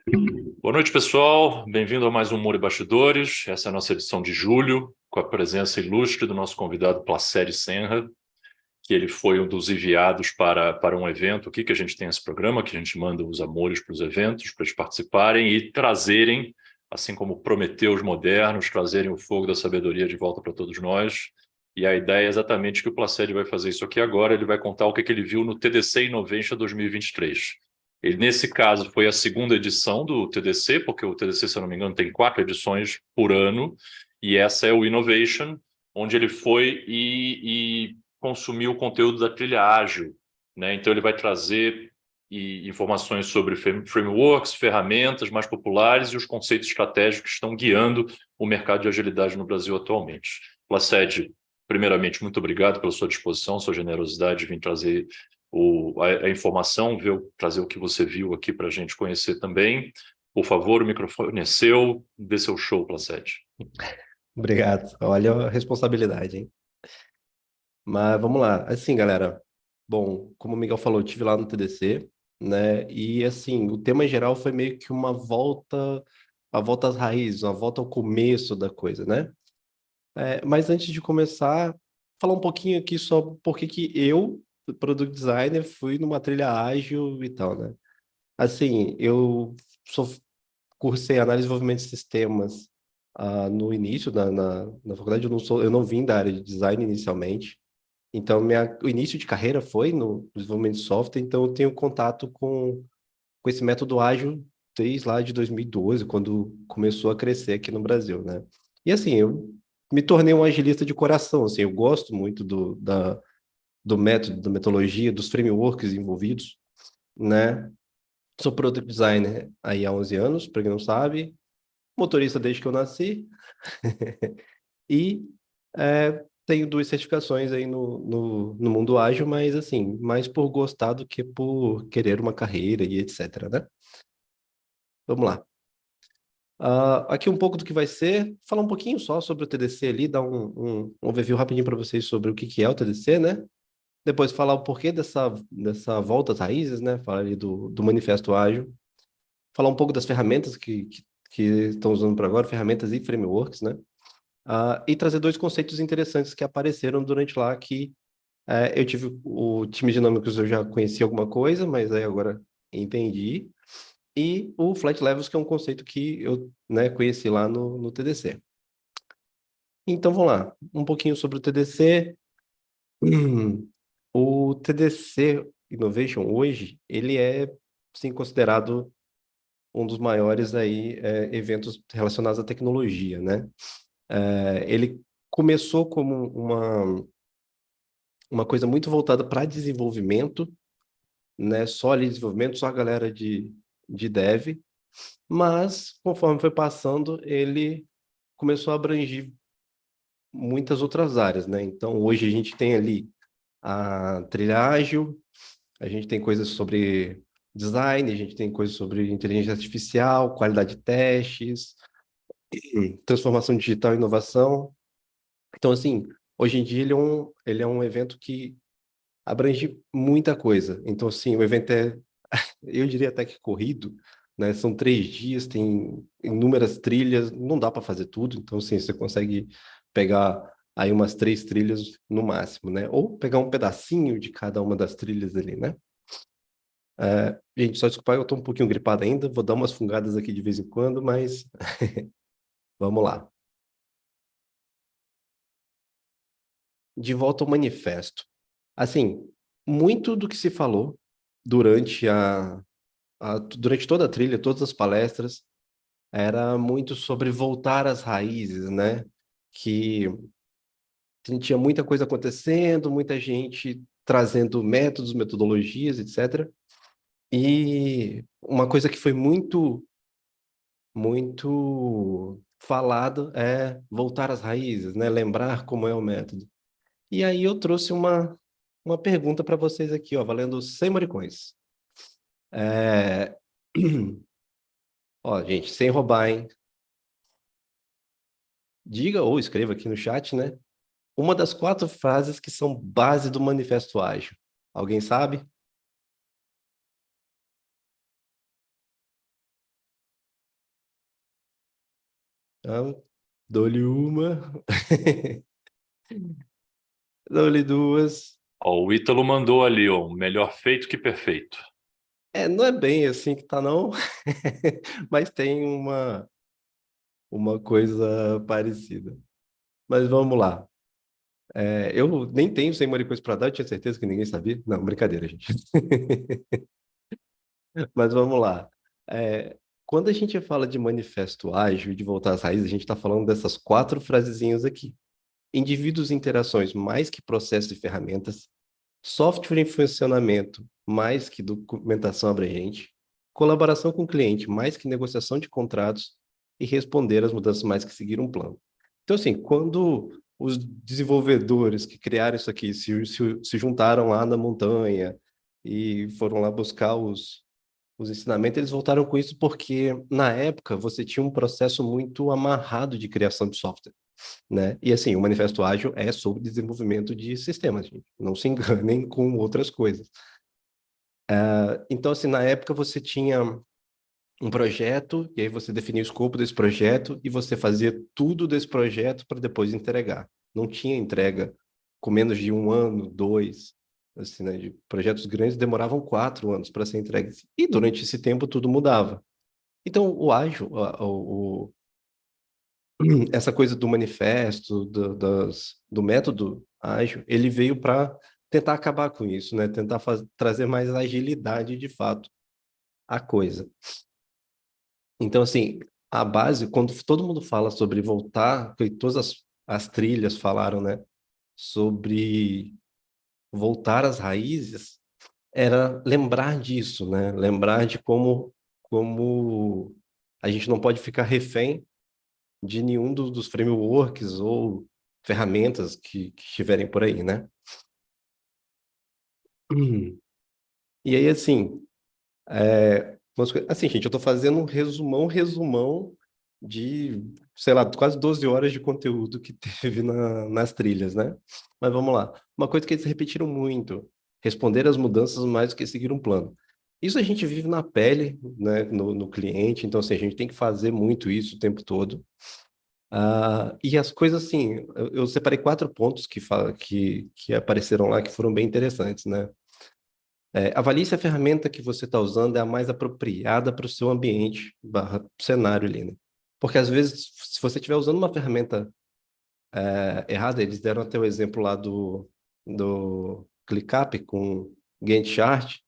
Boa noite, pessoal. Bem-vindo a mais um Muro e Bastidores. Essa é a nossa edição de julho, com a presença ilustre do nosso convidado Placide Senra, que ele foi um dos enviados para um evento aqui, que a gente tem esse programa, que a gente manda os amores para os eventos, para eles participarem e trazerem, assim como Prometeus modernos, trazerem o fogo da sabedoria de volta para todos nós. E a ideia é exatamente que o Placide vai fazer isso aqui agora. Ele vai contar o que ele viu no TDC Innovation 2023. Ele, nesse caso, foi a segunda edição do TDC, porque o TDC, se eu não me engano, tem 4 edições por ano, e essa é o Innovation, onde ele foi e consumiu o conteúdo da trilha ágil, né? Então ele vai trazer informações sobre frameworks, ferramentas mais populares e os conceitos estratégicos que estão guiando o mercado de agilidade no Brasil atualmente. Placide, primeiramente, muito obrigado pela sua disposição, sua generosidade de vir trazer a informação, trazer o que você viu aqui para a gente conhecer também. Por favor, o microfone é seu, dê seu show, Placide. Obrigado. Olha a responsabilidade, hein? Mas vamos lá. Assim, galera. Bom, como o Miguel falou, eu estive lá no TDC, né? E assim, o tema em geral foi meio que uma volta às raízes, uma volta ao começo da coisa, né? Mas antes de começar, falar um pouquinho aqui sobre por que que eu, product designer, fui numa trilha ágil e tal, né? Assim, sou, cursei análise e desenvolvimento de sistemas no início, na faculdade, eu não vim da área de design inicialmente. Então, o início de carreira foi no desenvolvimento de software, então eu tenho contato com esse método ágil desde lá de 2012, quando começou a crescer aqui no Brasil, né? E assim, eu me tornei um agilista de coração, assim, eu gosto muito do método, da metodologia, dos frameworks envolvidos, né? Sou product designer aí há 11 anos, para quem não sabe, motorista desde que eu nasci, e tenho 2 certificações aí no mundo ágil, mas assim, mais por gostar do que por querer uma carreira e etc, né? Vamos lá. Aqui um pouco do que vai ser, falar um pouquinho só sobre o TDC ali, dar um overview rapidinho para vocês sobre o que que é o TDC, né? Depois falar o porquê dessa volta às raízes, né? Falar ali do Manifesto Ágil. Falar um pouco das ferramentas que estão usando por agora, ferramentas e frameworks, né? E trazer 2 conceitos interessantes que apareceram durante lá que eu tive o time dinâmicos, eu já conheci alguma coisa, mas aí agora entendi. E o flat levels, que é um conceito que eu, né, conheci lá no TDC. Então vamos lá, um pouquinho sobre o TDC. O TDC Innovation hoje, ele é sim considerado um dos maiores aí eventos relacionados à tecnologia, né? Ele começou como uma coisa muito voltada para desenvolvimento, né? Só ali desenvolvimento, só a galera de dev, mas conforme foi passando, ele começou a abranger muitas outras áreas, né? Então, hoje a gente tem ali a trilha ágil, a gente tem coisas sobre design, a gente tem coisas sobre inteligência artificial, qualidade de testes, transformação digital e inovação. Então, assim, hoje em dia ele é um evento que abrange muita coisa. Então, assim, o evento eu diria até que corrido, né? São 3 dias, tem inúmeras trilhas, não dá para fazer tudo, então assim, você consegue pegar aí umas 3 trilhas no máximo, né? Ou pegar um pedacinho de cada uma das trilhas ali, né? Gente, só desculpa, eu tô um pouquinho gripado ainda, vou dar umas fungadas aqui de vez em quando, mas vamos lá. De volta ao manifesto. Assim, muito do que se falou durante durante toda a trilha, todas as palestras, era muito sobre voltar às raízes, né? Que tinha muita coisa acontecendo, muita gente trazendo métodos, metodologias, etc. E uma coisa que foi muito falado é voltar às raízes, né? Lembrar como é o método. E aí eu trouxe uma pergunta para vocês aqui, ó, valendo 100 moricões. É... Ó, gente, sem roubar, hein? Diga ou escreva aqui no chat, né? Uma das 4 frases que são base do Manifesto Ágil. Alguém sabe? Ah, dou-lhe uma, dou-lhe duas. Ó, o Ítalo mandou ali, ó, melhor feito que perfeito. Não é bem assim que tá, não. Mas tem uma coisa parecida. Mas vamos lá. Eu nem tenho 100 maricões para dar, eu tinha certeza que ninguém sabia. Não, brincadeira, gente. Mas vamos lá. Quando a gente fala de manifesto ágil e de voltar às raízes, a gente está falando dessas quatro frasezinhas aqui. Indivíduos e interações mais que processos e ferramentas, software em funcionamento mais que documentação abrangente, colaboração com o cliente mais que negociação de contratos e responder às mudanças mais que seguir um plano. Então, assim, quando os desenvolvedores que criaram isso aqui se juntaram lá na montanha e foram lá buscar os ensinamentos, eles voltaram com isso porque, na época, você tinha um processo muito amarrado de criação de software, né? E, assim, o Manifesto Ágil é sobre desenvolvimento de sistemas, gente. Não se enganem com outras coisas. Então, assim, na época você tinha um projeto, e aí você definia o escopo desse projeto e você fazia tudo desse projeto para depois entregar. Não tinha entrega com menos de 1 ano, 2, assim, né? De projetos grandes demoravam 4 anos para ser entregues. E durante esse tempo tudo mudava. Então, o ágil, essa coisa do manifesto, do método ágil, ele veio para tentar acabar com isso, né? Tentar trazer mais agilidade de fato à coisa. Então, assim, a base, quando todo mundo fala sobre voltar, que todas as trilhas falaram, né, sobre voltar às raízes, era lembrar disso, né? Lembrar de como a gente não pode ficar refém de nenhum dos frameworks ou ferramentas que estiverem por aí, né? E aí, assim, assim, gente, eu tô fazendo um resumão de, sei lá, quase 12 horas de conteúdo que teve nas trilhas, né? Mas vamos lá. Uma coisa que eles repetiram muito, responder às mudanças mais do que seguir um plano. Isso a gente vive na pele, né, no cliente, então, assim, a gente tem que fazer muito isso o tempo todo. E as coisas, assim, eu separei 4 pontos que apareceram lá que foram bem interessantes, né? Avalie se a ferramenta que você está usando é a mais apropriada para o seu ambiente, barra cenário ali, né? Porque às vezes, se você estiver usando uma ferramenta errada, eles deram até o exemplo lá do ClickUp com Gantt chart,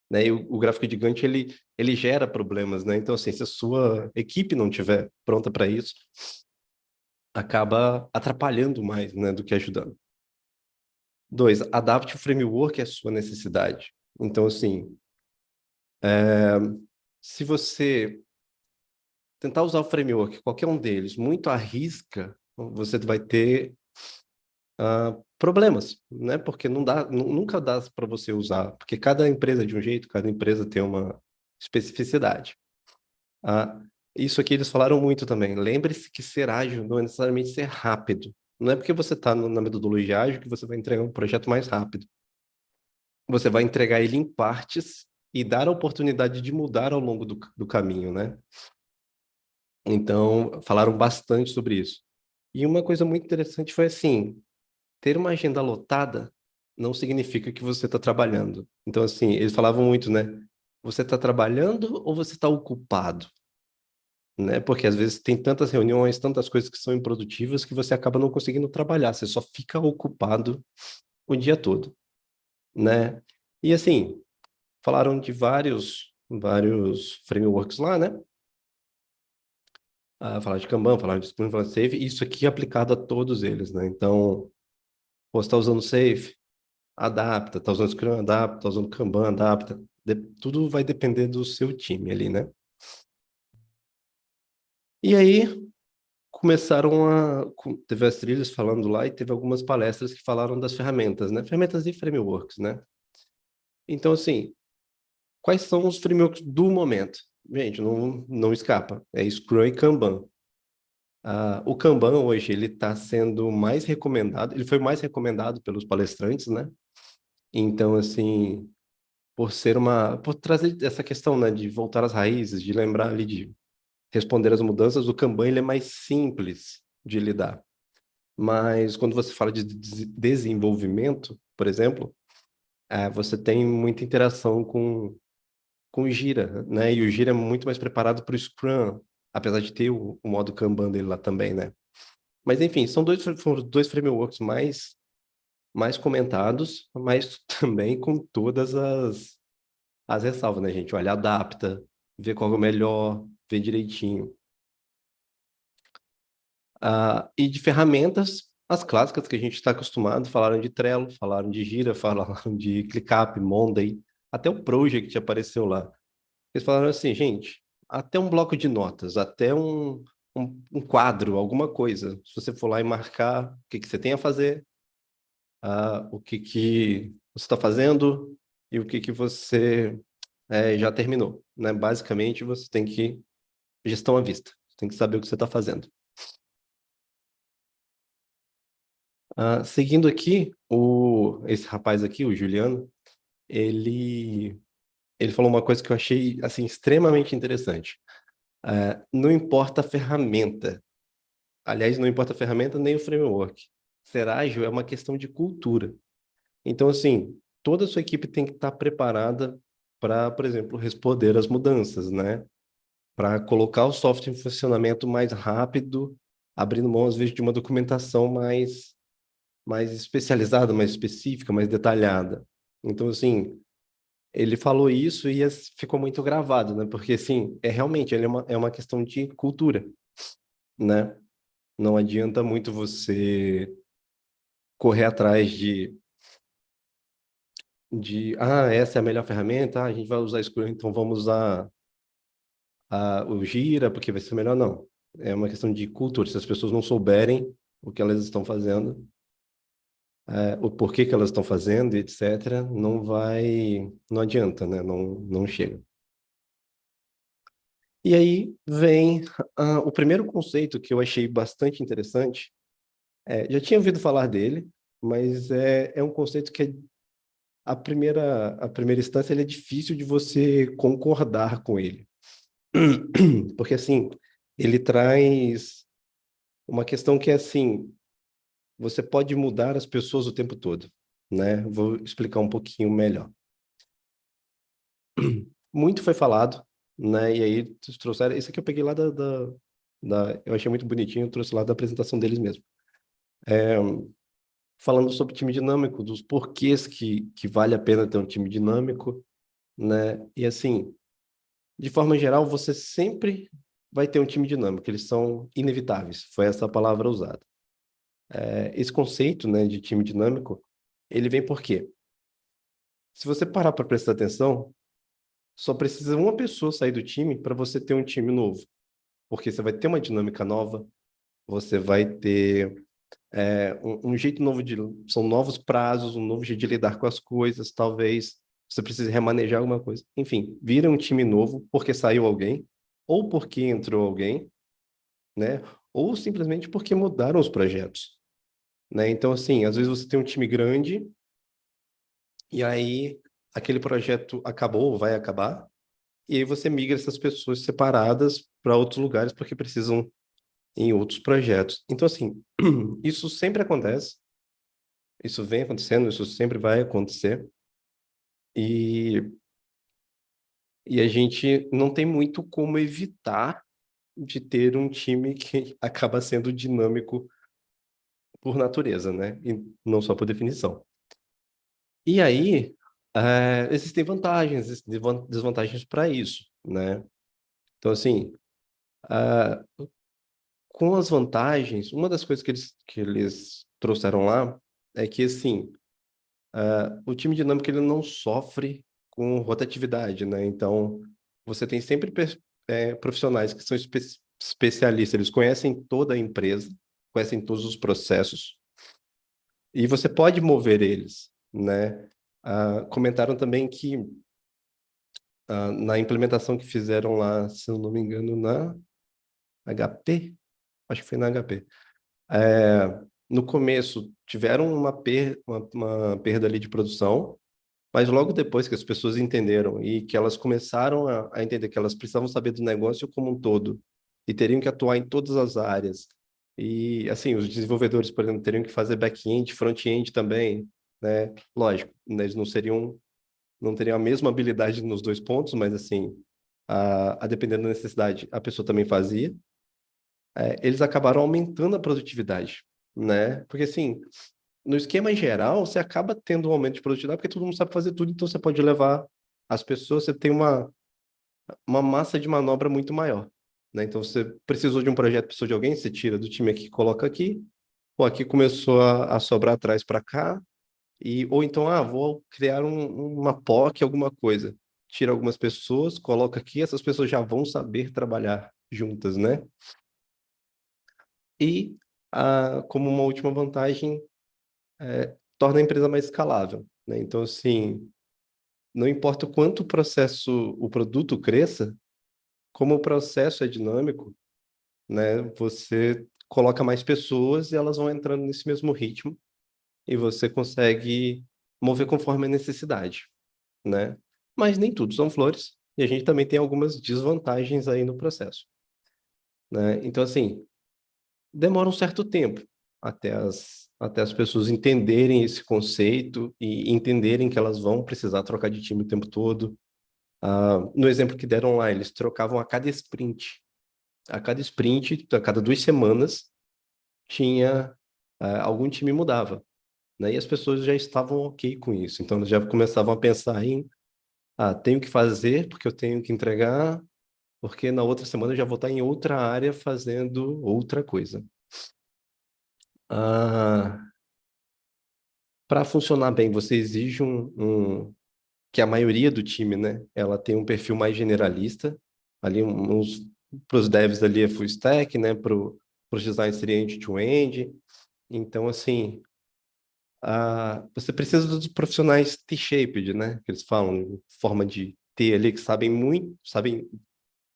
né? E o gráfico de Gantt, ele gera problemas, né? Então, assim, se a sua equipe não estiver pronta para isso, acaba atrapalhando mais, né, do que ajudando. 2, adapte o framework à sua necessidade. Então, assim, se você tentar usar o framework, qualquer um deles, muito à risca, você vai ter problemas, né? Porque não dá, nunca dá para você usar, porque cada empresa é de um jeito, cada empresa tem uma especificidade. Ah, isso aqui eles falaram muito também. Lembre-se que ser ágil não é necessariamente ser rápido. Não é porque você está na metodologia ágil que você vai entregar um projeto mais rápido. Você vai entregar ele em partes e dar a oportunidade de mudar ao longo do caminho, né? Então, falaram bastante sobre isso. E uma coisa muito interessante foi assim, ter uma agenda lotada não significa que você está trabalhando. Então, assim, eles falavam muito, né? Você está trabalhando ou você está ocupado? Né? Porque às vezes tem tantas reuniões, tantas coisas que são improdutivas que você acaba não conseguindo trabalhar, você só fica ocupado o dia todo, né? E assim, falaram de vários frameworks lá, né? Falaram de Kanban, falaram de Scrum, falaram de Safe, e isso aqui é aplicado a todos eles, né? Então, você está usando Safe, adapta, está usando Scrum, adapta, está usando Kanban, adapta. Tudo vai depender do seu time ali, né? E aí, teve as trilhas falando lá e teve algumas palestras que falaram das ferramentas, né? Ferramentas e frameworks, né? Então, assim, quais são os frameworks do momento? Gente, não escapa. É Scrum e Kanban. O Kanban hoje ele está sendo mais recomendado, ele foi mais recomendado pelos palestrantes, né? Então, assim, por trazer essa questão, né, de voltar às raízes, de lembrar ali de responder às mudanças, o Kanban ele é mais simples de lidar. Mas quando você fala de desenvolvimento, por exemplo, você tem muita interação com o Gira, né? E o Gira é muito mais preparado para o Scrum, apesar de ter o modo Kanban dele lá também, né? Mas enfim, foram dois frameworks mais comentados, mas também com todas as ressalvas, né, gente? Olha, adapta, vê qual é o melhor, vê direitinho. E de ferramentas, as clássicas que a gente está acostumado, falaram de Trello, falaram de Gira, falaram de ClickUp, Monday, até o Project apareceu lá. Eles falaram assim, gente, até um bloco de notas, até um quadro, alguma coisa. Se você for lá e marcar o que que você tem a fazer, o que que você está fazendo e o que que você já terminou, né? Basicamente, você tem que gestão à vista. Você tem que saber o que você está fazendo. Seguindo aqui, esse rapaz aqui, o Juliano, ele falou uma coisa que eu achei assim extremamente interessante. Não importa a ferramenta. Aliás, não importa a ferramenta nem o framework. Ser ágil é uma questão de cultura. Então, assim, toda a sua equipe tem que estar preparada para, por exemplo, responder às mudanças, né? Para colocar o software em funcionamento mais rápido, abrindo mão, às vezes, de uma documentação mais especializada, mais específica, mais detalhada. Então, assim, ele falou isso e ficou muito gravado, né? Porque, assim, realmente, é uma questão de cultura, né? Não adianta muito você correr atrás essa é a melhor ferramenta, a gente vai usar Scrum, então vamos usar o Gira, porque vai ser melhor. Não. É uma questão de cultura. Se as pessoas não souberem o que elas estão fazendo, o porquê que elas estão fazendo, etc., não adianta, né? Não chega. E aí vem o primeiro conceito que eu achei bastante interessante. Já tinha ouvido falar dele, mas é um conceito que a primeira instância ele é difícil de você concordar com ele. Porque, assim, ele traz uma questão que é assim, você pode mudar as pessoas o tempo todo, né? Vou explicar um pouquinho melhor. Muito foi falado, né? E aí eles trouxeram, isso aqui eu peguei lá eu achei muito bonitinho, eu trouxe lá da apresentação deles mesmo. Falando sobre time dinâmico, dos porquês que vale a pena ter um time dinâmico, né? E assim, de forma geral, você sempre vai ter um time dinâmico, eles são inevitáveis, foi essa a palavra usada. Esse conceito, né, de time dinâmico, ele vem por quê? Se você parar para prestar atenção, só precisa uma pessoa sair do time para você ter um time novo, porque você vai ter uma dinâmica nova, você vai ter um jeito novo são novos prazos, um novo jeito de lidar com as coisas, talvez você precise remanejar alguma coisa. Enfim, vira um time novo porque saiu alguém, ou porque entrou alguém, né? Ou simplesmente porque mudaram os projetos, né? Então, assim, às vezes você tem um time grande e aí aquele projeto acabou, vai acabar, e aí você migra essas pessoas separadas para outros lugares porque precisam em outros projetos. Então, assim, isso sempre acontece, isso vem acontecendo, isso sempre vai acontecer, e, e a gente não tem muito como evitar de ter um time que acaba sendo dinâmico por natureza, né? E não só por definição. E aí, existem vantagens, existem desvantagens para isso, né? Então, assim, ah, com as vantagens, uma das coisas que eles trouxeram lá é que, assim, o time dinâmico ele não sofre com rotatividade, né? Então, você tem sempre profissionais que são especialistas, eles conhecem toda a empresa, conhecem todos os processos, e você pode mover eles, né? Comentaram também que na implementação que fizeram lá, se eu não me engano, na HP, acho que foi na HP. No começo tiveram uma perda ali de produção, mas logo depois que as pessoas entenderam e que elas começaram a entender que elas precisavam saber do negócio como um todo e teriam que atuar em todas as áreas. E, assim, os desenvolvedores, por exemplo, teriam que fazer back-end, front-end também, né? Lógico, né, eles não teriam a mesma habilidade nos dois pontos, mas, assim, a dependendo da necessidade, a pessoa também fazia. Eles acabaram aumentando a produtividade, né? Porque, assim, no esquema geral, você acaba tendo um aumento de produtividade porque todo mundo sabe fazer tudo, então você pode levar as pessoas, você tem uma massa de manobra muito maior, né? Então, você precisou de um projeto, precisou de alguém, você tira do time aqui, coloca aqui, pô, aqui começou a sobrar atrás para cá, ou então, vou criar uma POC, alguma coisa. Tira algumas pessoas, coloca aqui, essas pessoas já vão saber trabalhar juntas, né? E, como uma última vantagem, torna a empresa mais escalável, né? Então, assim, não importa o quanto o produto cresça, como o processo é dinâmico, né? Você coloca mais pessoas e elas vão entrando nesse mesmo ritmo e você consegue mover conforme a necessidade, né? Mas nem tudo são flores e a gente também tem algumas desvantagens aí no processo, né? Então, assim, demora um certo tempo até as pessoas entenderem esse conceito e entenderem que elas vão precisar trocar de time o tempo todo. No exemplo que deram lá, eles trocavam a cada sprint. A cada sprint, a cada 2 semanas, tinha algum time mudava, né? E as pessoas já estavam ok com isso. Então, elas já começavam a pensar em, tenho que fazer porque eu tenho que entregar, porque na outra semana eu já vou estar em outra área fazendo outra coisa. Para funcionar bem, você exige que a maioria do time, né, ela tem um perfil mais generalista, ali para os devs ali é full stack, né, para os designers seria end-to-end. Então, assim, você precisa dos profissionais T-shaped, né, que eles falam, forma de T ali, que sabem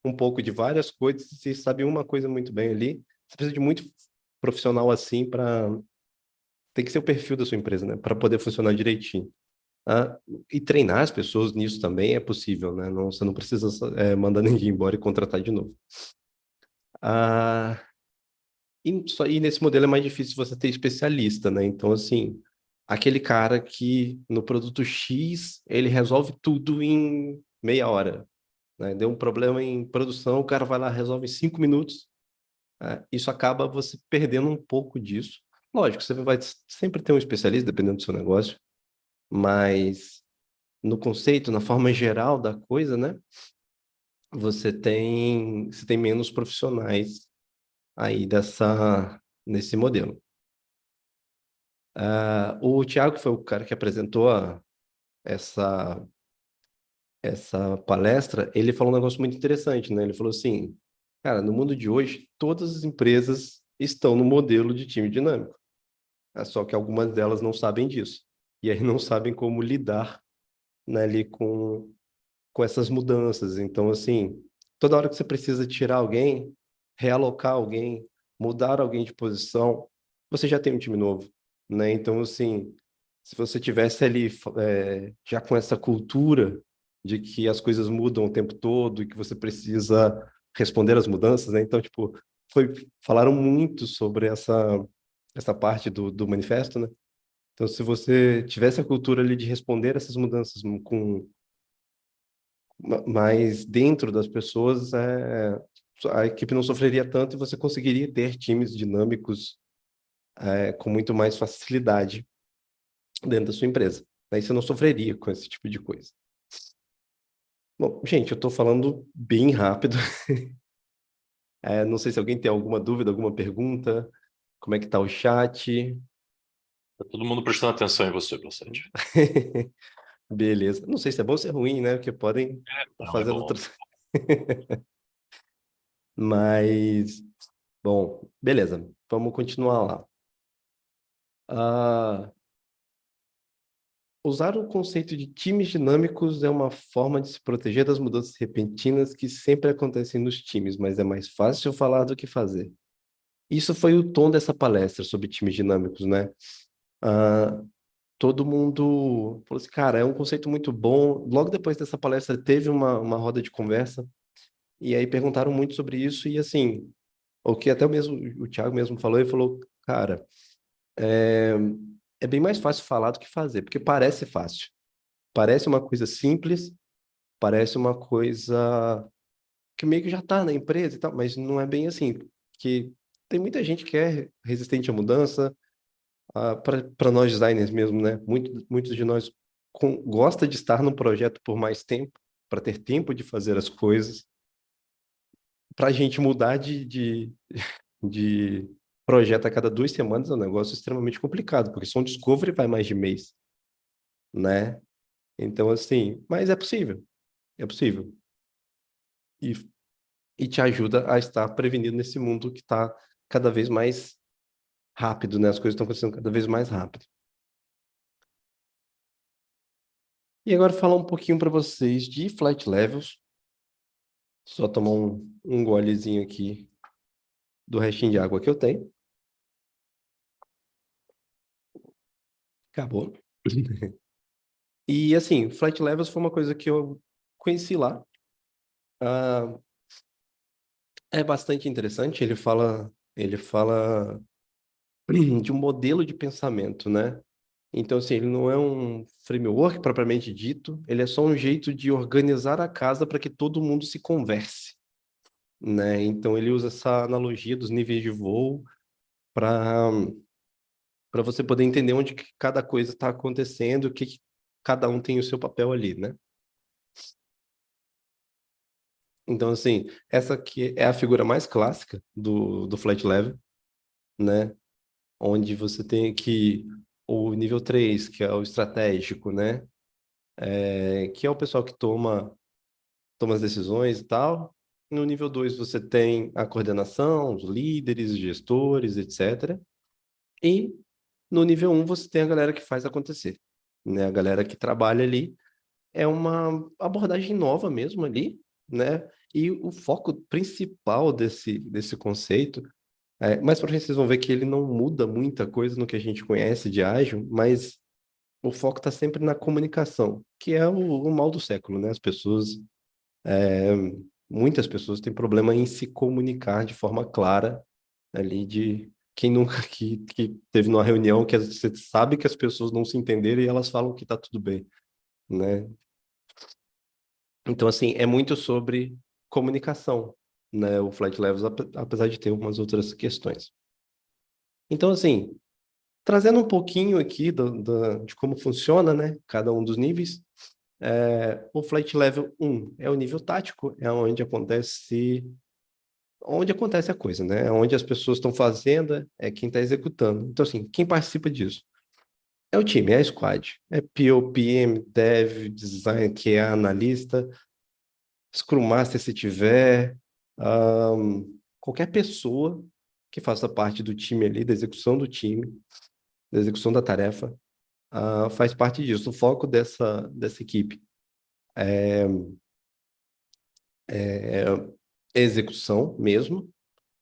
um pouco de várias coisas e sabem uma coisa muito bem ali. Você precisa de muito profissional assim para... Tem que ser o perfil da sua empresa, né, para poder funcionar direitinho. Ah, e treinar as pessoas nisso também é possível, né? Não, você não precisa mandar ninguém embora e contratar de novo. Ah, e nesse modelo é mais difícil você ter especialista, né? Então, assim, aquele cara que no produto X ele resolve tudo em meia hora, né? Deu um problema em produção, o cara vai lá, resolve em 5 minutos. Isso acaba você perdendo um pouco disso. Lógico, você vai sempre ter um especialista, dependendo do seu negócio, mas no conceito, na forma geral da coisa, né? Você tem menos profissionais aí nesse modelo. O Thiago, que foi o cara que apresentou essa, essa palestra, ele falou um negócio muito interessante, né? Ele falou assim, cara, no mundo de hoje, todas as empresas estão no modelo de time dinâmico. Só que algumas delas não sabem disso. E aí não sabem como lidar, né, ali com essas mudanças. Então, assim, toda hora que você precisa tirar alguém, realocar alguém, mudar alguém de posição, você já tem um time novo, né? Então, assim, se você tivesse ali já com essa cultura de que as coisas mudam o tempo todo e que você precisa responder às mudanças, né? Então, tipo, falaram muito sobre essa parte do manifesto, né? Então, se você tivesse a cultura ali de responder essas mudanças mas dentro das pessoas, a equipe não sofreria tanto e você conseguiria ter times dinâmicos com muito mais facilidade dentro da sua empresa. Aí você não sofreria com esse tipo de coisa. Bom, gente, eu estou falando bem rápido. Não sei se alguém tem alguma dúvida, alguma pergunta. Como é que está o chat? Tá todo mundo prestando atenção em você, Placete. Beleza. Não sei se é bom ou se é ruim, né? Porque podem estar Não, é fazendo bom. outras. Mas, bom, beleza. Vamos continuar lá. Ah, Usar o conceito de times dinâmicos é uma forma de se proteger das mudanças repentinas que sempre acontecem nos times, mas é mais fácil falar do que fazer. Isso foi o tom dessa palestra sobre times dinâmicos, né? Ah, Todo mundo falou assim, cara, é um conceito muito bom. Logo depois dessa palestra teve uma roda de conversa E aí perguntaram muito sobre isso e assim, o que até mesmo o Thiago mesmo falou, ele falou, cara, é, é bem mais fácil falar do que fazer, porque parece fácil. Parece uma coisa simples, parece uma coisa que meio que já está na empresa e tal, mas não é bem assim, que tem muita gente que é resistente à mudança, para nós designers mesmo, né? Muitos de nós gosta de estar no projeto por mais tempo, para ter tempo de fazer as coisas. Para a gente mudar de projeto a cada 2 semanas é um negócio extremamente complicado, porque só um discovery vai mais de mês, né? Então, assim, mas é possível. E, e te ajuda a estar prevenido nesse mundo que está cada vez mais rápido, né? As coisas estão acontecendo cada vez mais rápido. E agora falar um pouquinho para vocês de flight levels. Só tomar um golezinho aqui do restinho de água que eu tenho. Acabou. E assim, flight levels foi uma coisa que eu conheci lá. Ah, é bastante interessante. Ele fala de um modelo de pensamento, né? Então, assim, ele não é um framework propriamente dito, ele é só um jeito de organizar a casa para que todo mundo se converse, né? Então, ele usa essa analogia dos níveis de voo para você poder entender onde que cada coisa está acontecendo, que cada um tem o seu papel ali, né? Então, assim, essa aqui é a figura mais clássica do flight level, né? Onde você tem aqui o nível 3 que é o estratégico, né? Que é o pessoal que toma as decisões e tal. No nível 2 você tem a coordenação, os líderes, gestores, etc. E no nível um você tem a galera que faz acontecer, né? A galera que trabalha ali é uma abordagem nova mesmo ali, né? E o foco principal desse conceito, mais para frente vocês vão ver que ele não muda muita coisa no que a gente conhece de ágil, mas o foco está sempre na comunicação, que é o mal do século, né? É, muitas pessoas têm problema em se comunicar de forma clara ali de quem nunca que teve numa reunião que você sabe que as pessoas não se entenderam e elas falam que está tudo bem, né? Então, assim, é muito sobre comunicação, né? O Flight Levels, apesar de ter umas outras questões. Então, assim, trazendo um pouquinho aqui de como funciona, né? Cada um dos níveis. O Flight Level 1 é o nível tático, é onde acontece a coisa, né? É onde as pessoas estão fazendo, é quem está executando. Então, assim, quem participa disso? É o time, é a squad. É PO, PM, Dev, Design, que é analista, Scrum Master se tiver, qualquer pessoa que faça parte do time ali, da execução do time, da execução da tarefa, faz parte disso. O foco dessa equipe é execução mesmo,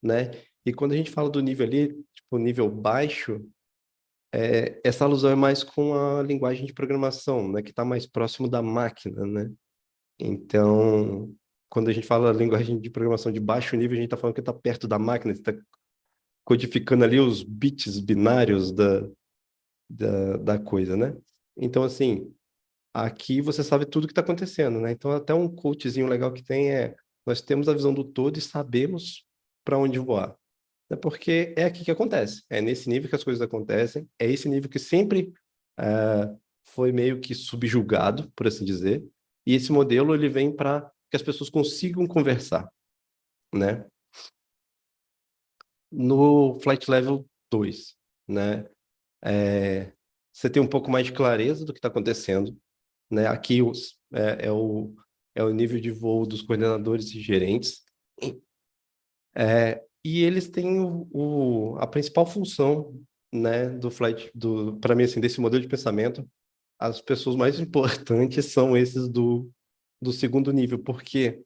né? E quando a gente fala do nível ali, tipo, nível baixo, essa alusão é mais com a linguagem de programação, né? Que está mais próximo da máquina, né? Então, quando a gente fala linguagem de programação de baixo nível, a gente está falando que está perto da máquina, está codificando ali os bits binários da coisa, né? Então, assim, aqui você sabe tudo o que está acontecendo, né? Então, até um coachzinho legal que tem nós temos a visão do todo e sabemos para onde voar. É porque é aqui que acontece, é nesse nível que as coisas acontecem, é esse nível que sempre foi meio que subjugado, por assim dizer, e esse modelo ele vem para que as pessoas consigam conversar, né? No Flight Level 2, né? Você tem um pouco mais de clareza do que está acontecendo, né? Aqui é o nível de voo dos coordenadores e gerentes. E eles têm a principal função, né, para mim, assim, desse modelo de pensamento, as pessoas mais importantes são esses do segundo nível, porque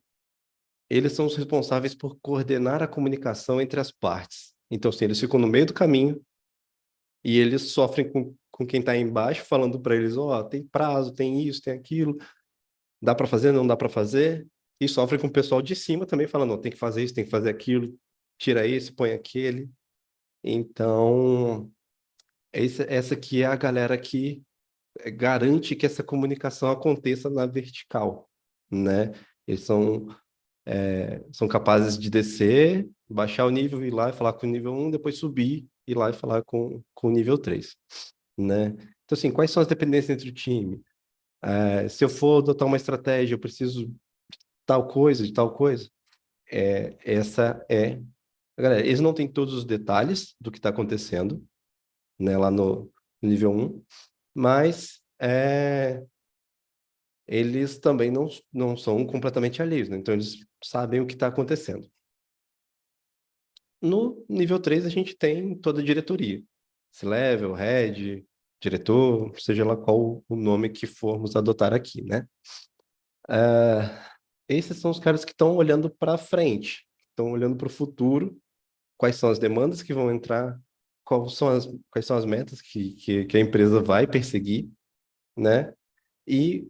eles são os responsáveis por coordenar a comunicação entre as partes. Então, assim, eles ficam no meio do caminho e eles sofrem com quem está embaixo, falando para eles, ó, tem prazo, tem isso, tem aquilo, dá para fazer, não dá para fazer. e sofrem com o pessoal de cima também falando, não, tem que fazer isso, tem que fazer aquilo, tira esse, põe aquele. Então, essa aqui é a galera que garante que essa comunicação aconteça na vertical, né? Eles são capazes de descer, baixar o nível, ir lá e falar com o nível um, depois subir, ir lá e falar com o nível 3, né? Então, assim, quais são as dependências entre o time? Se eu for adotar uma estratégia, eu preciso de tal coisa, de tal coisa. Essa é... Galera, eles não têm todos os detalhes do que está acontecendo, né, lá no nível um, mas eles também não são completamente alheios, né? Então, eles sabem o que está acontecendo. No nível 3 a gente tem toda a diretoria. C-level, head, diretor, seja lá qual o nome que formos adotar aqui, né? Esses são os caras que estão olhando para frente, estão olhando para o futuro, quais são as demandas que vão entrar, quais são as metas que a empresa vai perseguir, né? E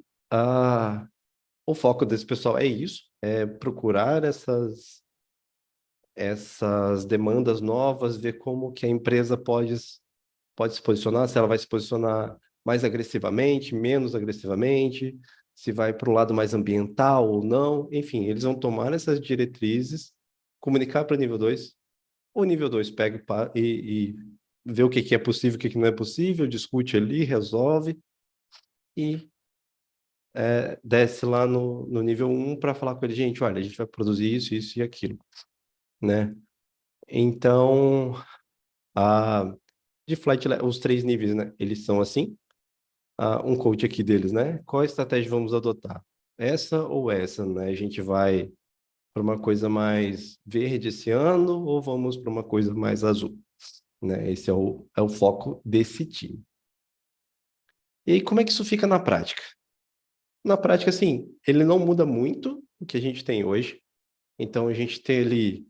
o foco desse pessoal é isso, é procurar essas demandas novas, ver como que a empresa pode se posicionar, se ela vai se posicionar mais agressivamente, menos agressivamente, se vai para o lado mais ambiental ou não. Enfim, eles vão tomar essas diretrizes, comunicar para o nível 2 pega e vê o que é possível, o que não é possível, discute ali, resolve e desce lá no nível um para falar com ele, gente, olha, a gente vai produzir isso, isso e aquilo, né? Então, a, os 3 níveis, né? Eles são assim, um coach aqui deles, né? Qual estratégia vamos adotar? Essa ou essa, né? A gente vai para uma coisa mais verde esse ano ou vamos para uma coisa mais azul, né? Esse é o foco desse time. E aí, como é que isso fica na prática? Na prática, assim, ele não muda muito o que a gente tem hoje. Então, a gente tem ali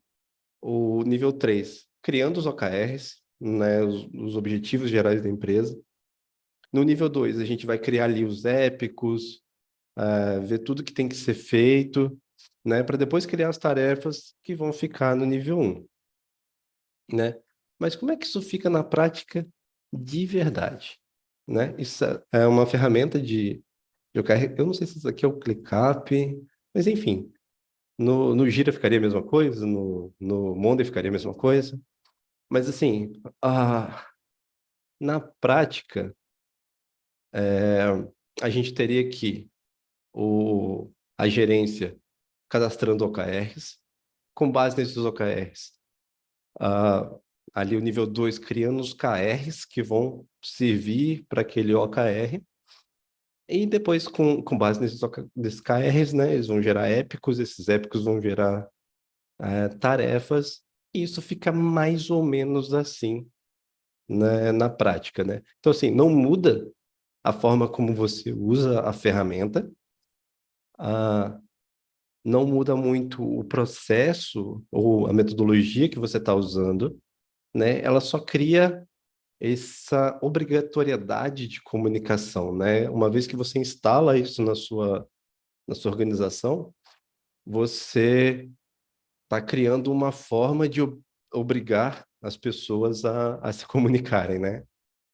o nível 3 criando os OKRs, né? Os objetivos gerais da empresa. No nível 2 a gente vai criar ali os épicos, ver tudo que tem que ser feito, né, para depois criar as tarefas que vão ficar no nível um, né? Mas como é que isso fica na prática de verdade, né? Isso é uma ferramenta de OKR. Eu não sei se isso aqui é o ClickUp, mas enfim, no Gira ficaria a mesma coisa, no Monday ficaria a mesma coisa, mas assim, na prática, é, a gente teria que a gerência cadastrando OKRs, com base nesses OKRs, ah, ali o nível 2 criando os KRs que vão servir para aquele OKR, e depois, com base nesses KRs, né, eles vão gerar épicos, esses épicos vão gerar tarefas, e isso fica mais ou menos assim, né, na prática, né? Então, assim, não muda a forma como você usa a ferramenta, ah, não muda muito o processo ou a metodologia que você está usando, né? Ela só cria essa obrigatoriedade de comunicação, né? Uma vez que você instala isso na sua organização, você está criando uma forma de obrigar as pessoas a se comunicarem, né?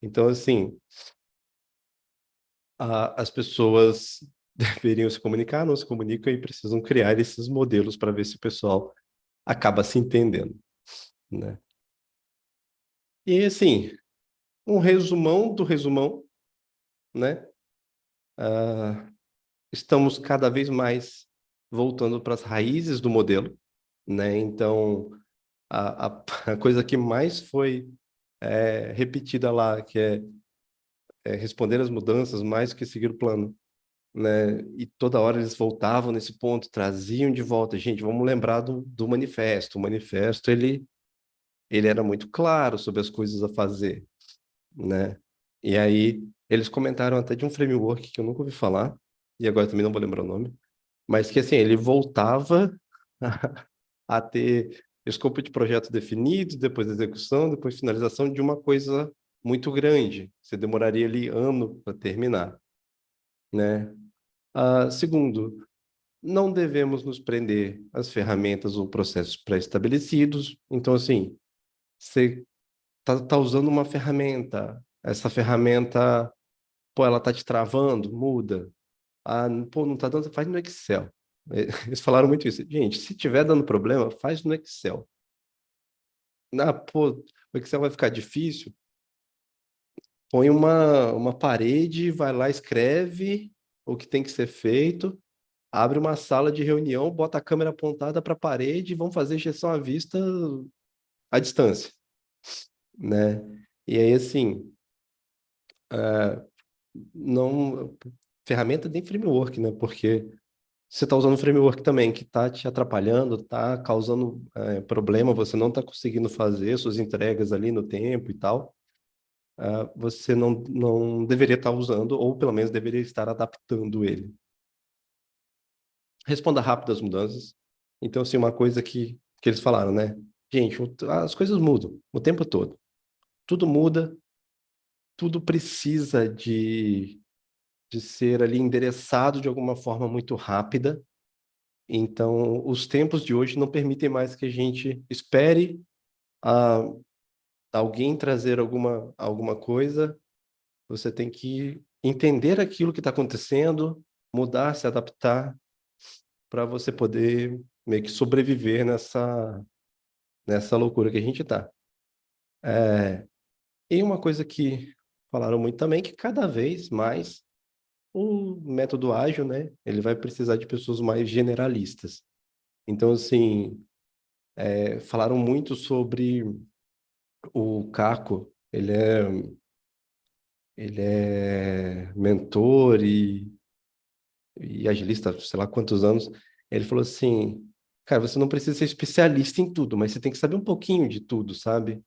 Então, assim, as pessoas deveriam se comunicar, não se comunicam e precisam criar esses modelos para ver se o pessoal acaba se entendendo, né? E assim, um resumão do resumão, né? Ah, estamos cada vez mais voltando para as raízes do modelo, né? Então, a coisa que mais foi repetida lá, que é responder às mudanças mais que seguir o plano, né? E toda hora eles voltavam nesse ponto, traziam de volta. Gente, vamos lembrar do manifesto. O manifesto, ele era muito claro sobre as coisas a fazer, né? E aí eles comentaram até de um framework que eu nunca ouvi falar, e agora também não vou lembrar o nome, mas que assim, ele voltava a ter escopo de projeto definido, depois execução, depois finalização de uma coisa muito grande. Você demoraria ali ano para terminar, né? Segundo, não devemos nos prender às ferramentas ou processos pré-estabelecidos. Então, assim, você tá usando uma ferramenta, essa ferramenta, pô, ela tá te travando, muda. Ah, pô, não tá dando, faz no Excel. Eles falaram muito isso. Gente, se tiver dando problema, faz no Excel. Ah, pô, o Excel vai ficar difícil? Põe uma parede, vai lá, escreve o que tem que ser feito, abre uma sala de reunião, bota a câmera apontada para a parede e vão fazer injeção à vista à distância, né? E aí, assim, não... Ferramenta nem framework, né? Porque você está usando um framework também que está te atrapalhando, está causando problema, você não está conseguindo fazer suas entregas ali no tempo e tal, você não deveria estar usando, ou pelo menos deveria estar adaptando ele. Responda rápido às mudanças. Então, assim, uma coisa que eles falaram, né? Gente, as coisas mudam o tempo todo. Tudo muda, tudo precisa de ser ali endereçado de alguma forma muito rápida. Então, os tempos de hoje não permitem mais que a gente espere a alguém trazer alguma coisa. Você tem que entender aquilo que está acontecendo, mudar, se adaptar, para você poder meio que sobreviver nessa loucura que a gente está. E uma coisa que falaram muito também, que cada vez mais o método ágil, né, ele vai precisar de pessoas mais generalistas. Então, assim, falaram muito sobre o Caco, ele é mentor e agilista, sei lá quantos anos. Ele falou assim, cara, você não precisa ser especialista em tudo, mas você tem que saber um pouquinho de tudo, sabe?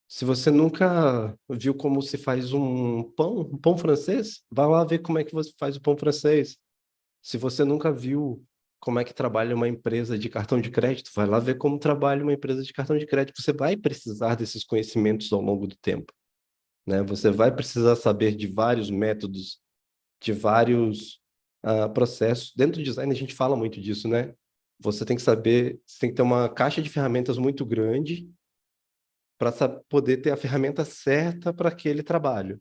Se você nunca viu como se faz um pão francês, vá lá ver como é que você faz o pão francês. Se você nunca viu como é que trabalha uma empresa de cartão de crédito, vai lá ver como trabalha uma empresa de cartão de crédito. Você vai precisar desses conhecimentos ao longo do tempo, né? Você vai precisar saber de vários métodos, de vários processos. Dentro do design a gente fala muito disso, né? Você tem que saber, você tem que ter uma caixa de ferramentas muito grande para poder ter a ferramenta certa para aquele trabalho,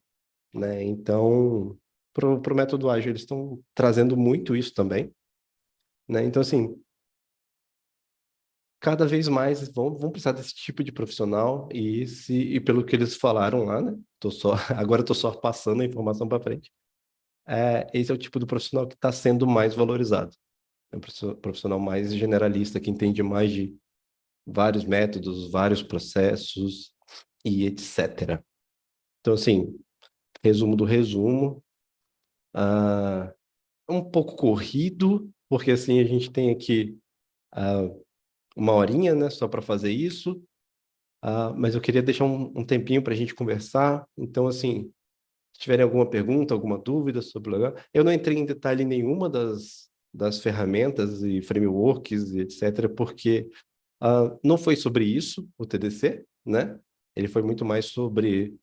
né? Então, pro método ágil, eles estão trazendo muito isso também, né? Então, assim, cada vez mais vão precisar desse tipo de profissional e pelo que eles falaram lá, né? Agora estou só passando a informação para frente. Esse é o tipo do profissional que está sendo mais valorizado. É um profissional mais generalista, que entende mais de vários métodos, vários processos e etc. Então, assim, resumo do resumo, um pouco corrido, porque assim a gente tem aqui ah, uma horinha, né, só para fazer isso, mas eu queria deixar um tempinho para a gente conversar. Então, assim, se tiverem alguma pergunta, alguma dúvida sobre o legal, eu não entrei em detalhe em nenhuma das ferramentas e frameworks e etc., porque não foi sobre isso o TDC, né? Ele foi muito mais sobre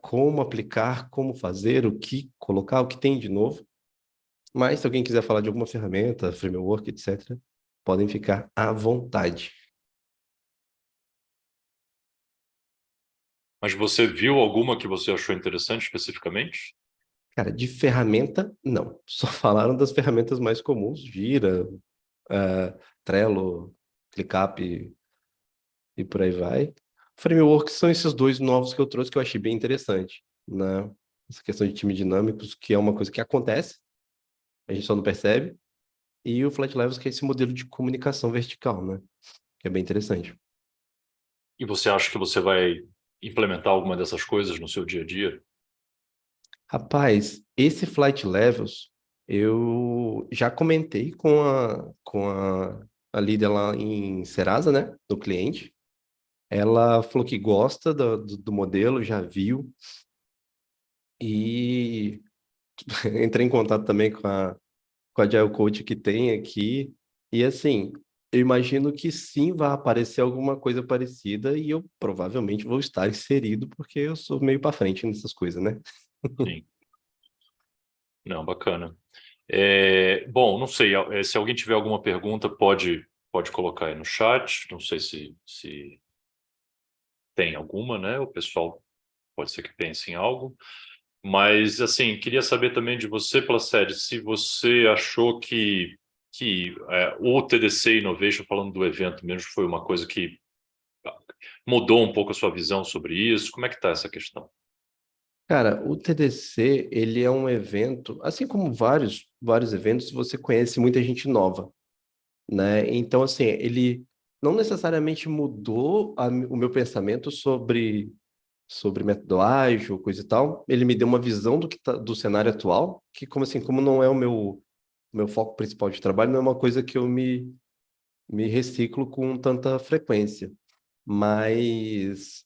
como aplicar, como fazer, o que colocar, o que tem de novo. Mas se alguém quiser falar de alguma ferramenta, framework, etc., podem ficar à vontade. Mas você viu alguma que você achou interessante especificamente? Cara, de ferramenta, não. Só falaram das ferramentas mais comuns, Gira, Trello, ClickUp e por aí vai. Frameworks são esses dois novos que eu trouxe que eu achei bem interessante, né? Essa questão de time dinâmicos, que é uma coisa que acontece, a gente só não percebe. E o Flat Levels, que é esse modelo de comunicação vertical, né? Que é bem interessante. E você acha que você vai implementar alguma dessas coisas no seu dia a dia? Rapaz, esse Flight Levels, eu já comentei com a líder lá em Serasa, né? Do cliente. Ela falou que gosta do modelo, já viu. E entrei em contato também com a Agile Coach que tem aqui. E assim, eu imagino que sim vai aparecer alguma coisa parecida e eu provavelmente vou estar inserido, porque eu sou meio para frente nessas coisas, né? Sim. Não, bacana. Bom, não sei, se alguém tiver alguma pergunta, pode colocar aí no chat. Não sei se tem alguma, né? O pessoal pode ser que pense em algo. Mas, assim, queria saber também de você, Placide, se você achou que o TDC Innovation, falando do evento mesmo, foi uma coisa que mudou um pouco a sua visão sobre isso. Como é que está essa questão? Cara, o TDC, ele é um evento, assim como vários eventos, você conhece muita gente nova, né? Então, assim, ele não necessariamente mudou o meu pensamento sobre método ágil, coisa e tal. Ele me deu uma visão do cenário atual, que como assim, como não é o meu foco principal de trabalho, não é uma coisa que eu me reciclo com tanta frequência. Mas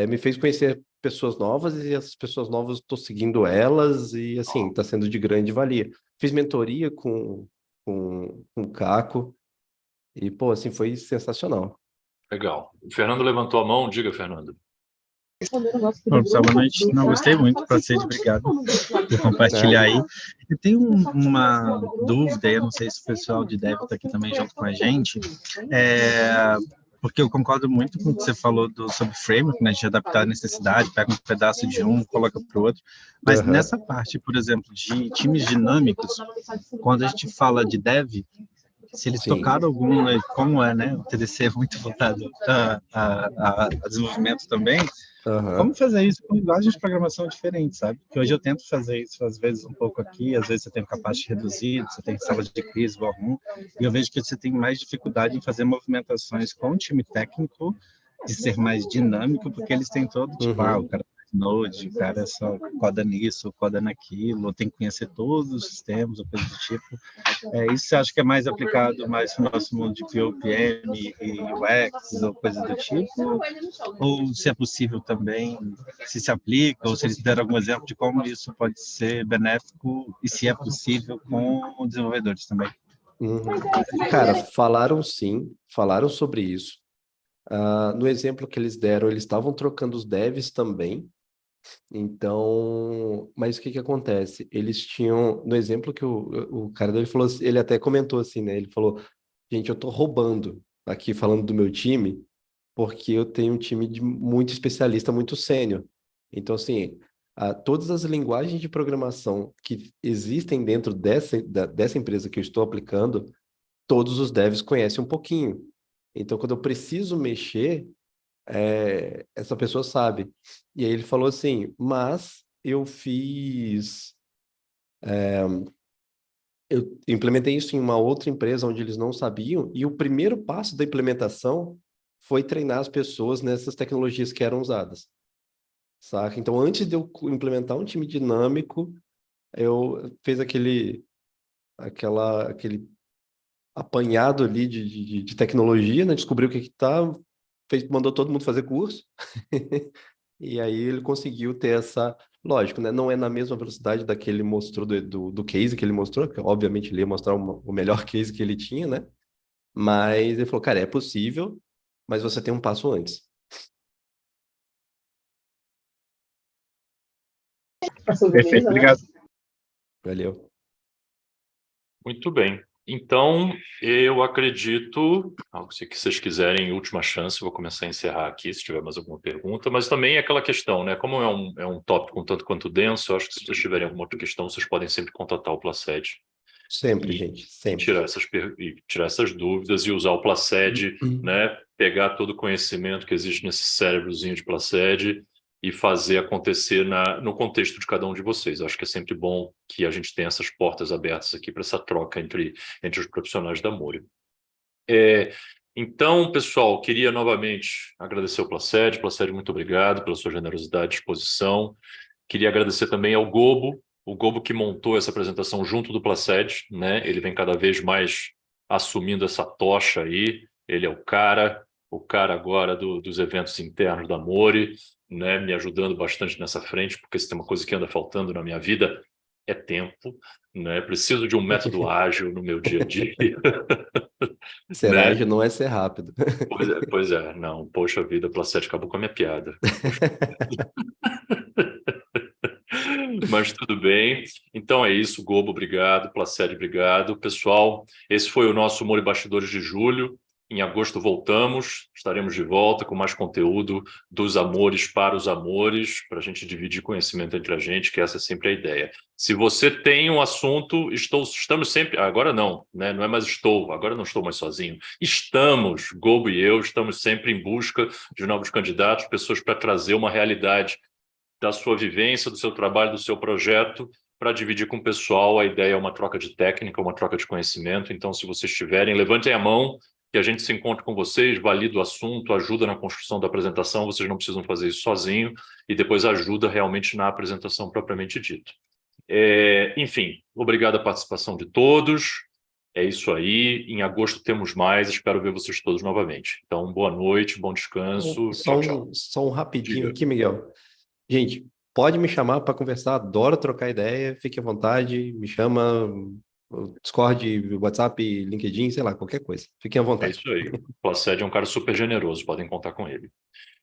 me fez conhecer pessoas novas e essas pessoas novas estou seguindo elas e assim, está sendo de grande valia. Fiz mentoria com o Caco e, pô, assim, foi sensacional. Legal. O Fernando levantou a mão. Diga, Fernando. Bom, pessoal, boa noite. Não gostei muito, Placide, obrigado por compartilhar Nada. aí. Eu tenho uma dúvida, eu não sei se o pessoal de Dev está aqui também junto com a gente, porque eu concordo muito com o que você falou sobre framework, né, de adaptar a necessidade, pega um pedaço de um, coloca para o outro, mas Aham. nessa parte, por exemplo, de times dinâmicos, quando a gente fala de Dev, se eles Sim. tocaram alguma, como é, né, o TDC é muito voltado a desenvolvimento também, como Aham. fazer isso com linguagens de programação diferentes, sabe? Porque hoje eu tento fazer isso, às vezes, um pouco aqui, às vezes você tem capacete reduzido, você tem sala de quiz, War 1, e eu vejo que você tem mais dificuldade em fazer movimentações com o time técnico, de ser mais dinâmico, porque eles têm todo, tipo, o Uhum. cara faz Node, o cara só coda nisso, coda naquilo, ou tem que conhecer todos os sistemas, ou coisa do tipo. Isso você acha que é mais aplicado mais no nosso mundo de POPM e UX, ou coisa do tipo? Ou se é possível também, se aplica, ou se eles deram algum exemplo de como isso pode ser benéfico e se é possível com desenvolvedores também. Uhum. Cara, falaram sim, falaram sobre isso. No exemplo que eles deram, eles estavam trocando os devs também. Então, mas o que que acontece? Eles tinham, no exemplo que o cara dele falou, ele até comentou assim, né? Ele falou, gente, eu tô roubando aqui falando do meu time, porque eu tenho um time de muito especialista, muito sênior. Então, assim, todas as linguagens de programação que existem dentro dessa empresa que eu estou aplicando, todos os devs conhecem um pouquinho. Então, quando eu preciso mexer, essa pessoa sabe. E aí ele falou assim, mas eu implementei isso em uma outra empresa onde eles não sabiam, e o primeiro passo da implementação foi treinar as pessoas nessas tecnologias que eram usadas, saca? Então, antes de eu implementar um time dinâmico, eu fiz aquele apanhado ali de tecnologia, né? Descobriu o que que tá, mandou todo mundo fazer curso. E aí ele conseguiu ter essa. Lógico, né? Não é na mesma velocidade da que ele mostrou do case que ele mostrou, porque obviamente ele ia mostrar o melhor case que ele tinha, né? Mas ele falou, cara, é possível, mas você tem um passo antes. Perfeito, obrigado. Valeu. Muito bem. Então, eu acredito, se vocês quiserem, última chance, vou começar a encerrar aqui, se tiver mais alguma pergunta, mas também é aquela questão, né? Como é um tópico um tanto quanto denso, eu acho que se vocês tiverem alguma outra questão, vocês podem sempre contatar o Placed Sempre, e, gente, e tirar sempre. tirar essas dúvidas e usar o Placed, né? Pegar todo o conhecimento que existe nesse cérebrozinho de Placed e fazer acontecer no contexto de cada um de vocês. Eu acho que é sempre bom que a gente tenha essas portas abertas aqui para essa troca entre os profissionais da Moura. Então, pessoal, queria novamente agradecer ao Placed. Placed, muito obrigado pela sua generosidade e disposição. Queria agradecer também ao Gobo, o Gobo que montou essa apresentação junto do Placed, né? Ele vem cada vez mais assumindo essa tocha aí. Ele é o cara agora dos eventos internos da Mori, né? Me ajudando bastante nessa frente, porque se tem uma coisa que anda faltando na minha vida é tempo, né? Preciso de um método ágil no meu dia a dia, Ser né? ágil não é ser rápido. Pois é, não, poxa vida, a Placete acabou com a minha piada. Poxa. Mas tudo bem. Então é isso, Gobo, obrigado, Placide, obrigado. Pessoal, esse foi o nosso Humor e Bastidores de julho. Em agosto voltamos, estaremos de volta com mais conteúdo dos amores para os amores, para a gente dividir conhecimento entre a gente, que essa é sempre a ideia. Se você tem um assunto, estamos sempre. Agora não, né? Não é mais estou, agora não estou mais sozinho. Estamos, Gobo e eu, estamos sempre em busca de novos candidatos, pessoas para trazer uma realidade da sua vivência, do seu trabalho, do seu projeto, para dividir com o pessoal. A ideia é uma troca de técnica, uma troca de conhecimento. Então, se vocês tiverem, levantem a mão, que a gente se encontre com vocês, valida o assunto, ajuda na construção da apresentação. Vocês não precisam fazer isso sozinho e depois ajuda realmente na apresentação propriamente dita. Enfim, obrigado a participação de todos. É isso aí. Em agosto temos mais. Espero ver vocês todos novamente. Então, boa noite, bom descanso. Só Tchau, tchau. só um rapidinho Diga. aqui, Miguel. Gente, pode me chamar para conversar, adoro trocar ideia, fique à vontade, me chama, Discord, WhatsApp, LinkedIn, sei lá, qualquer coisa. Fiquem à É vontade. isso aí. O Placed é um cara super generoso, podem contar com ele.